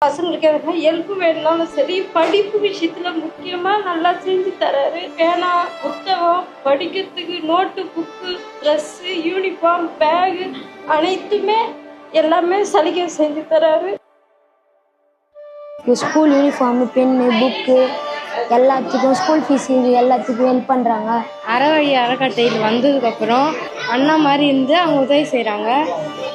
பசங்களுக்கு எதுனா ஹெல்ப் வேணுனாலும் சரி, படிப்பு விஷயத்துல முக்கியமா நல்லா செஞ்சு தராரு. பேனா, புத்தகம், படிக்கிறதுக்கு note, book, dress, uniform, bag அனைத்துமே எல்லாமே சலுகை செஞ்சு தராரு. ஸ்கூல் யூனிஃபார்மு, பென்னு, புக்கு எல்லாத்துக்கும் ஸ்கூல் ஃபீஸ் இது எல்லாத்துக்கும் ஹெல்ப் பண்ணுறாங்க. அறவழி அறக்கட்டையில் வந்ததுக்கப்புறம் அண்ணா மாதிரி இருந்து அவங்க உதவி செய்கிறாங்க.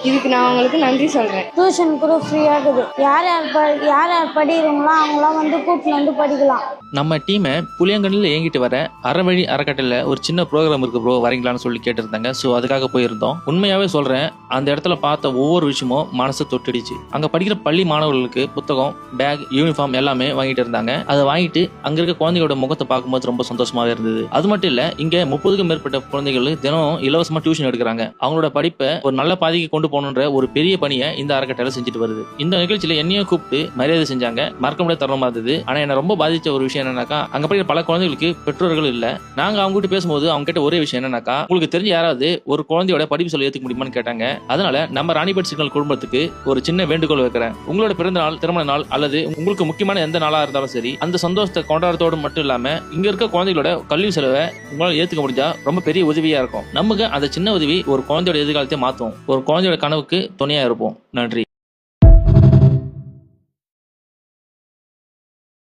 இதுக்கு நான் அவங்களுக்கு நன்றி சொல்கிறேன். டியூஷன் கூட ஃப்ரீயாகுது. யார் யார் படிக்கிறவங்களோ அவங்களாம் வந்து கூப்பிட்டு வந்து படிக்கலாம். நம்ம டீமை புளியங்கனில் இயங்கிட்டு வர அறவழி அறக்கட்டையில் ஒரு சின்ன ப்ரோக்ராம் இருக்கு ப்ரோ, வரீங்களான்னு சொல்லி கேட்டிருந்தாங்க. ஸோ அதுக்காக போயிருந்தோம். உண்மையாகவே சொல்கிறேன், அந்த இடத்துல பார்த்த ஒவ்வொரு விஷயமும் மனசை தொட்டுடுச்சு. அங்கே படிக்கிற பள்ளி மாணவர்களுக்கு புத்தகம், பேக், யூனிஃபார்ம் எல்லாமே வாங்கிட்டு இருந்தாங்க. அதை வாங்கிட்டு அங்கே இருக்க குழந்தைகளோட முகத்தை பார்க்கும்போது ரொம்ப சந்தோஷமாகவே இருந்தது. அது மட்டும் இல்லை, இங்கே 30க்கும் மேற்பட்ட குழந்தைகள் தினம் இலவசமாக டியூஷன் எடுக்கிறாங்க. அவங்களோட படிப்பை ஒரு நல்ல பாதைக்கு கொண்டு போகணுன்ற ஒரு பெரிய பணியை இந்த அறக்கட்டையில செஞ்சுட்டு வருது. இந்த நிகழ்ச்சியில என்னையும் கூப்பிட்டு மரியாதை செஞ்சாங்க. மறக்க முடியாத தருணமா இருந்தது. ஆனா என்ன ரொம்ப பாதிச்ச ஒரு விஷயம் என்னன்னாக்கா, அங்க படிக்கிற பல குழந்தைகளுக்கு பெற்றோர்கள் இல்ல. நாங்க அவங்க கிட்ட பேசும்போது அவங்க கிட்ட ஒரே விஷயம் என்னன்னாக்கா, உங்களுக்கு தெரிஞ்ச யாராவது ஒரு குழந்தையோட படிப்பு சொல்ல ஏத்துக்க முடியுமான்னு கேட்டாங்க. அதனால நம்ம ராணிபேட் சிக்னல் குடும்பத்துக்கு ஒரு சின்ன வேண்டுகோள் வைக்கிறேன். உங்களோட பிறந்த நாள், திருமண நாள் அல்லது உங்களுக்கு முக்கியமான எந்த நாளா இருந்தாலும் சரி, அந்த சந்தோஷத்தை கொண்டாடத்தோடு மட்டும் இல்லாம இங்க இருக்க குழந்தைகளோட கல்வி செலவை உங்களால் ஏத்துக்க முடிஞ்சா ரொம்ப பெரிய உதவியா இருக்கும். நமக்கு அந்த சின்ன உதவி ஒரு குழந்தையோட எதிர்காலத்தை மாத்தும். ஒரு குழந்தையோட கனவுக்கு துணையா இருப்போம். நன்றி.